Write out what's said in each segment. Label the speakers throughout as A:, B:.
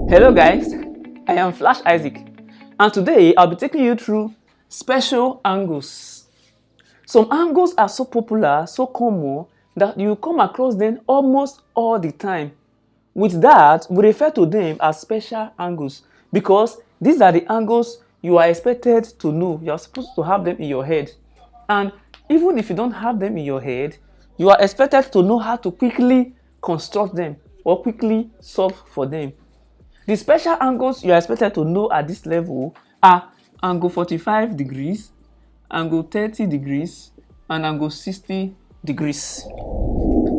A: Hello guys, I am Flash Isaac, and today I'll be taking you through special angles. Some angles are so popular, so common, that you come across them almost all the time. With that, we refer to them as special angles because these are the angles you are expected to know. You are supposed to have them in your head. And even if you don't have them in your head, you are expected to know how to quickly construct them or quickly solve for them. The special angles you are expected to know at this level are angle 45 degrees, angle 30 degrees, and angle 60 degrees.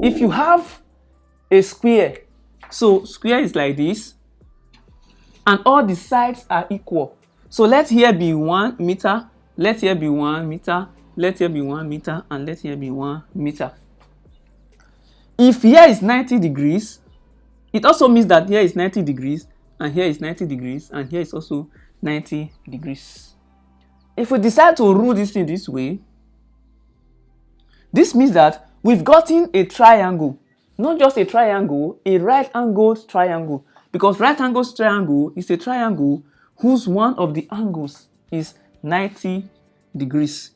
A: If you have a square, so square is like this, and all the sides are equal. So let here be 1 meter, let here be 1 meter, let here be 1 meter, and let here be 1 meter. If here is 90 degrees, it also means that here is 90 degrees, and here is 90 degrees, and here is also 90 degrees. If we decide to rule this thing this way, this means that we've gotten a triangle. Not just a triangle, a right-angled triangle. Because right-angled triangle is a triangle whose one of the angles is 90 degrees.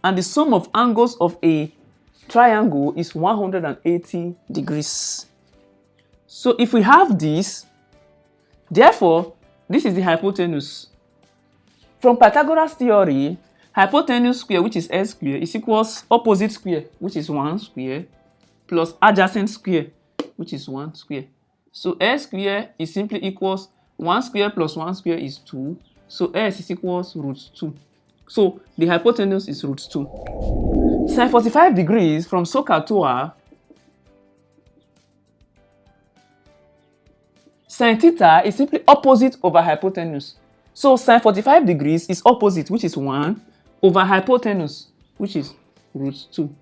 A: And the sum of angles of a triangle is 180 degrees. So if we have this, therefore, this is the hypotenuse. From Pythagoras theory, hypotenuse square, which is s square, is equals opposite square, which is 1 square, plus adjacent square, which is 1 square. So s square is simply equals 1 square plus 1 square is 2. So s is equals root 2. So the hypotenuse is root 2. Sin 45 degrees from SOHCAHTOA, sin theta is simply opposite over hypotenuse. So sin 45 degrees is opposite, which is 1, over hypotenuse, which is root 2.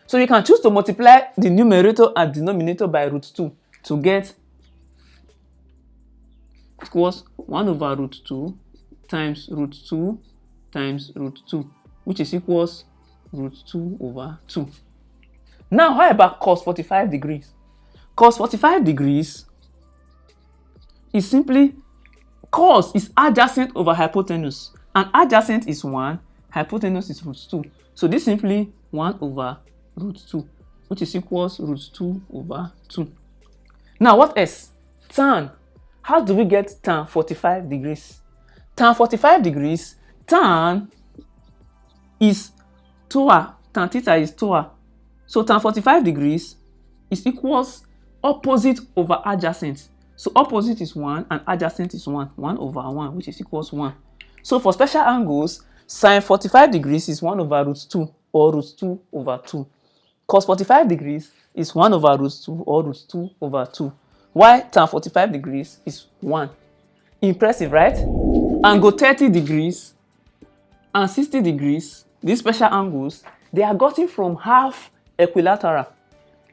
A: So you can choose to multiply the numerator and denominator by root 2 to get equals 1 over root 2 times root 2 times root 2, which is equals root 2 over 2. Now, how about cos 45 degrees? Cos 45 degrees is simply, cos is adjacent over hypotenuse, and adjacent is 1, hypotenuse is root 2. So this is simply 1 over root 2, which is equals root 2 over 2. Now what else? Tan. How do we get tan 45 degrees? Tan 45 degrees, tan is TOA, tan theta is TOA. So tan 45 degrees is equals opposite over adjacent. So opposite is 1 and adjacent is 1. 1 over 1, which is equals 1. So for special angles, sin 45 degrees is 1 over root 2 or root 2 over 2. Cos 45 degrees is 1 over root 2 or root 2 over 2. While tan 45 degrees is 1. Impressive, right? Angle 30 degrees and 60 degrees, these special angles, they are gotten from half equilateral.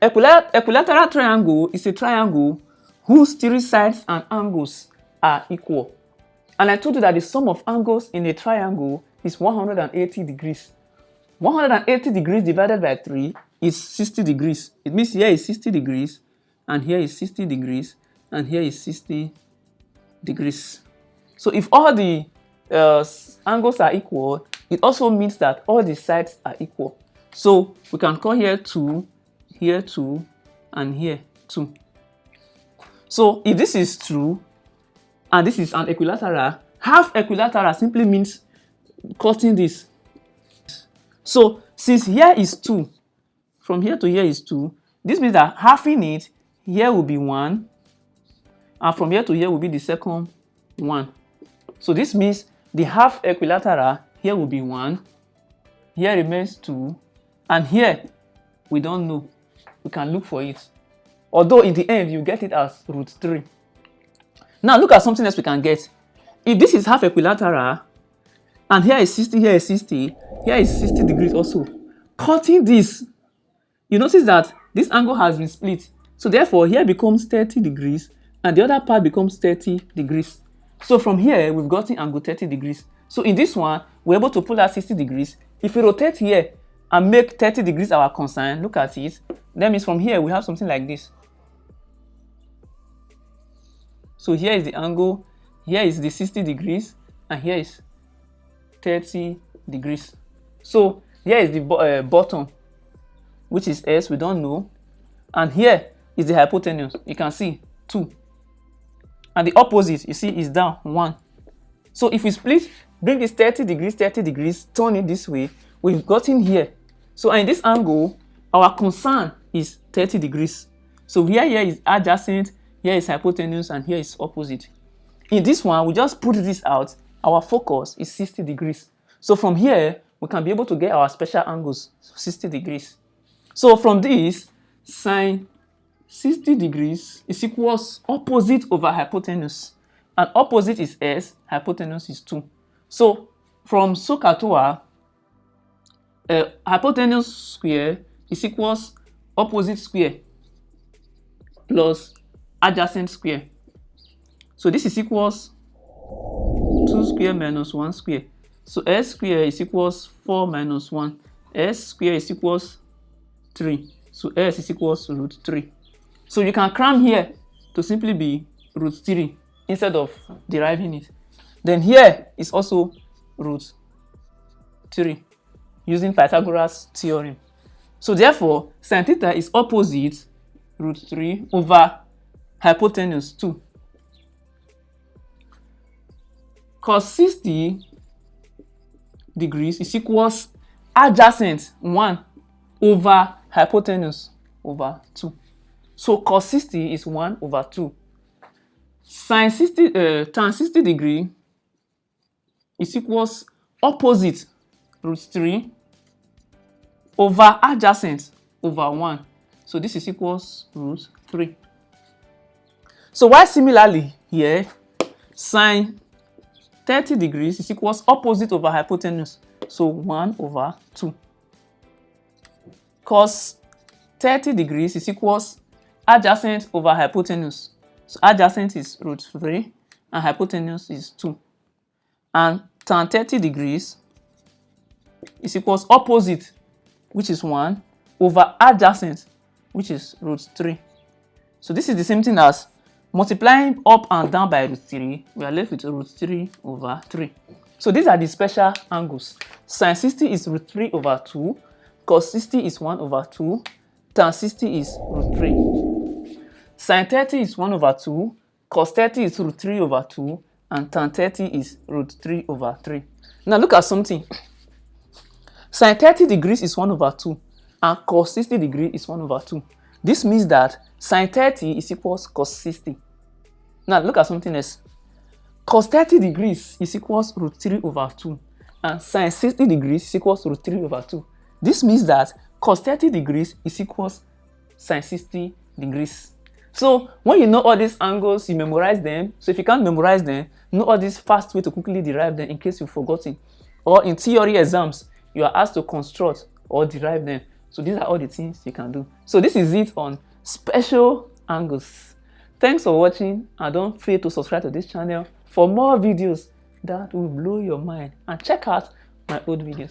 A: Equilateral triangle is a triangle whose 3 sides and angles are equal. And I told you that the sum of angles in a triangle is 180 degrees. 180 degrees divided by 3 is 60 degrees. It means here is 60 degrees, and here is 60 degrees, and here is 60 degrees. So if all the angles are equal, it also means that all the sides are equal. So we can call here 2, and here 2. So if this is true, and this is an equilateral, half equilateral simply means cutting this. So since here is 2, from here to here is 2, this means that halving it, here will be 1, and from here to here will be the second 1. So this means the half equilateral, here will be 1, here remains 2, and here we don't know. We can look for it. Although in the end, you get it as root 3. Now look at something else we can get. If this is half equilateral, and here is 60, here is 60, here is 60 degrees also. Cutting this, you notice that this angle has been split. So therefore, here becomes 30 degrees, and the other part becomes 30 degrees. So from here, we've gotten angle 30 degrees. So in this one, we're able to pull out 60 degrees. If we rotate here and make 30 degrees our cosine, look at it. That means from here, we have something like this. So here is the angle, here is the 60 degrees, and here is 30 degrees. So here is the bottom, which is S, we don't know. And here is the hypotenuse, you can see 2. And the opposite, you see, is down 1. So if we split, bring this 30 degrees, turn it this way, we've gotten here. So in this angle, our concern is 30 degrees. So here is adjacent, here is hypotenuse, and here is opposite. In this one, we just put this out, our focus is 60 degrees. So from here, we can be able to get our special angles, 60 degrees. So from this, sine 60 degrees is equals opposite over hypotenuse. And opposite is S, hypotenuse is 2. So from SOHCAHTOA, hypotenuse square is equals opposite square plus adjacent square. So this is equals 2 square minus 1 square. So S square is equals 4 minus 1. S square is equals 3. So S is equals to root 3. So you can cram here to simply be root 3 instead of deriving it. Then here is also root 3 using Pythagoras theorem. So therefore, sin theta is opposite root 3 over hypotenuse 2. Cos 60 degrees is equals adjacent 1 over hypotenuse over 2. So cos 60 is 1 over 2. Tan 60 degree is equals opposite root 3 over adjacent over 1. So this is equals root 3. So while similarly here, sine 30 degrees is equals opposite over hypotenuse. So 1 over 2. Cos 30 degrees is equals adjacent over hypotenuse. So adjacent is root 3 and hypotenuse is 2. And tan 30 degrees is equals opposite, which is 1, over adjacent, which is root 3. So this is the same thing as multiplying up and down by root 3, we are left with root 3 over 3. So these are the special angles. Sin 60 is root 3 over 2, cos 60 is 1 over 2, tan 60 is root 3. Sin 30 is 1 over 2, cos 30 is root 3 over 2, and tan 30 is root 3 over 3. Now look at something. Sin 30 degrees is 1 over 2, and cos 60 degrees is 1 over 2. This means that sin 30 is equals cos 60. Now look at something else. Cos 30 degrees is equals root 3 over 2, and sin 60 degrees is equals root 3 over 2. This means that cos 30 degrees is equals sin 60 degrees. So when you know all these angles, you memorize them. So if you can't memorize them, know all this fast way to quickly derive them in case you've forgotten. Or in theory exams, you are asked to construct or derive them. So these are all the things you can do. So this is it on special angles. Thanks for watching, and don't fail to subscribe to this channel for more videos that will blow your mind, and check out my old videos.